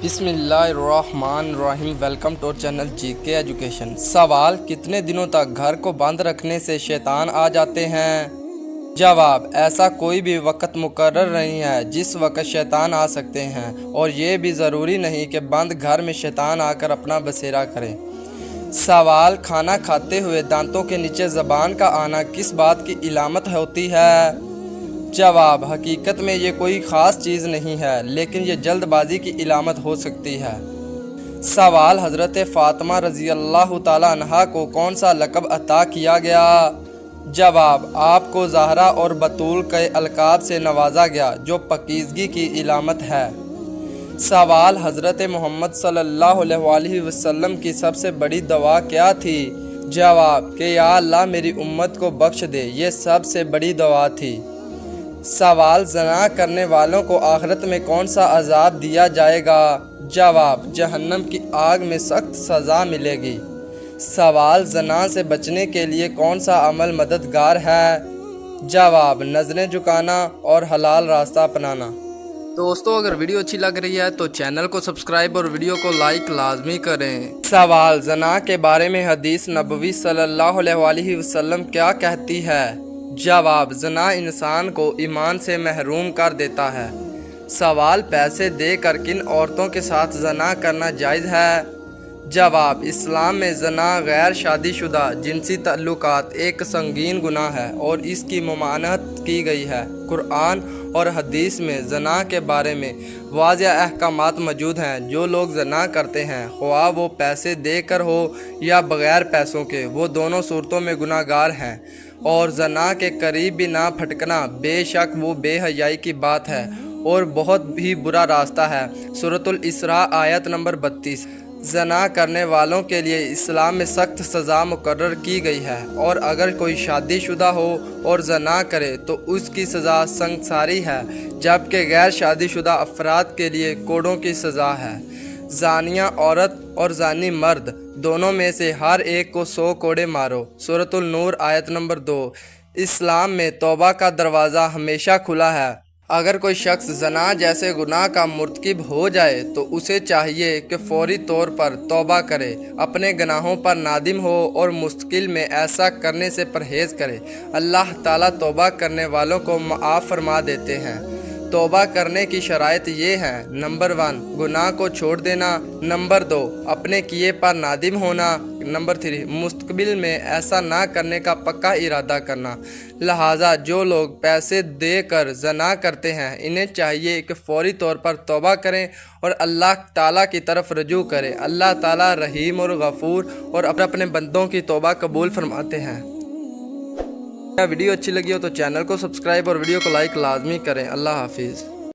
بسم اللہ الرحمن الرحیم۔ ویلکم ٹو چینل جی کے ایجوکیشن۔ سوال: کتنے دنوں تک گھر کو بند رکھنے سے شیطان آ جاتے ہیں؟ جواب: ایسا کوئی بھی وقت مقرر نہیں ہے جس وقت شیطان آ سکتے ہیں، اور یہ بھی ضروری نہیں کہ بند گھر میں شیطان آ کر اپنا بسیرا کرے۔ سوال: کھانا کھاتے ہوئے دانتوں کے نیچے زبان کا آنا کس بات کی علامت ہوتی ہے؟ جواب: حقیقت میں یہ کوئی خاص چیز نہیں ہے، لیکن یہ جلد بازی کی علامت ہو سکتی ہے۔ سوال: حضرت فاطمہ رضی اللہ تعالیٰ عنہا کو کون سا لقب عطا کیا گیا؟ جواب: آپ کو زہرا اور بطول کے القاب سے نوازا گیا، جو پاکیزگی کی علامت ہے۔ سوال: حضرت محمد صلی اللہ علیہ وسلم کی سب سے بڑی دعا کیا تھی؟ جواب: کہ یا اللہ میری امت کو بخش دے، یہ سب سے بڑی دعا تھی۔ سوال: زنا کرنے والوں کو آخرت میں کون سا عذاب دیا جائے گا؟ جواب: جہنم کی آگ میں سخت سزا ملے گی۔ سوال: زنا سے بچنے کے لیے کون سا عمل مددگار ہے؟ جواب: نظریں جھکانا اور حلال راستہ اپنانا۔ دوستو، اگر ویڈیو اچھی لگ رہی ہے تو چینل کو سبسکرائب اور ویڈیو کو لائک لازمی کریں۔ سوال: زنا کے بارے میں حدیث نبوی صلی اللہ علیہ وسلم کیا کہتی ہے؟ جواب: زنا انسان کو ایمان سے محروم کر دیتا ہے۔ سوال: پیسے دے کر کن عورتوں کے ساتھ زنا کرنا جائز ہے؟ جواب: اسلام میں زنا غیر شادی شدہ جنسی تعلقات ایک سنگین گناہ ہے اور اس کی ممانعت کی گئی ہے۔ قرآن اور حدیث میں زنا کے بارے میں واضح احکامات موجود ہیں۔ جو لوگ زنا کرتے ہیں، خواہ وہ پیسے دے کر ہو یا بغیر پیسوں کے، وہ دونوں صورتوں میں گناہ گار ہیں، اور زنا کے قریب بھی نہ پھٹکنا بے شک وہ بے حیائی کی بات ہے اور بہت ہی برا راستہ ہے۔ سورۃ الاسراء آیت نمبر 32۔ زنا کرنے والوں کے لیے اسلام میں سخت سزا مقرر کی گئی ہے، اور اگر کوئی شادی شدہ ہو اور زنا کرے تو اس کی سزا سنگساری ہے، جبکہ غیر شادی شدہ افراد کے لیے کوڑوں کی سزا ہے۔ زانیہ عورت اور زانی مرد دونوں میں سے ہر ایک کو 100 کوڑے مارو۔ سورۃ النور آیت نمبر 2۔ اسلام میں توبہ کا دروازہ ہمیشہ کھلا ہے۔ اگر کوئی شخص زنا جیسے گناہ کا مرتکب ہو جائے تو اسے چاہیے کہ فوری طور پر توبہ کرے، اپنے گناہوں پر نادم ہو اور مستقبل میں ایسا کرنے سے پرہیز کرے۔ اللہ تعالیٰ توبہ کرنے والوں کو معاف فرما دیتے ہیں۔ توبہ کرنے کی شرائط یہ ہیں: نمبر 1، گناہ کو چھوڑ دینا۔ نمبر 2، اپنے کیے پر نادم ہونا۔ نمبر 3، مستقبل میں ایسا نہ کرنے کا پکا ارادہ کرنا۔ لہٰذا جو لوگ پیسے دے کر زنا کرتے ہیں، انہیں چاہیے کہ فوری طور پر توبہ کریں اور اللہ تعالیٰ کی طرف رجوع کریں۔ اللہ تعالیٰ رحیم اور غفور اور اپنے بندوں کی توبہ قبول فرماتے ہیں۔ ویڈیو اچھی لگی ہو تو چینل کو سبسکرائب اور ویڈیو کو لائک لازمی کریں۔ اللہ حافظ۔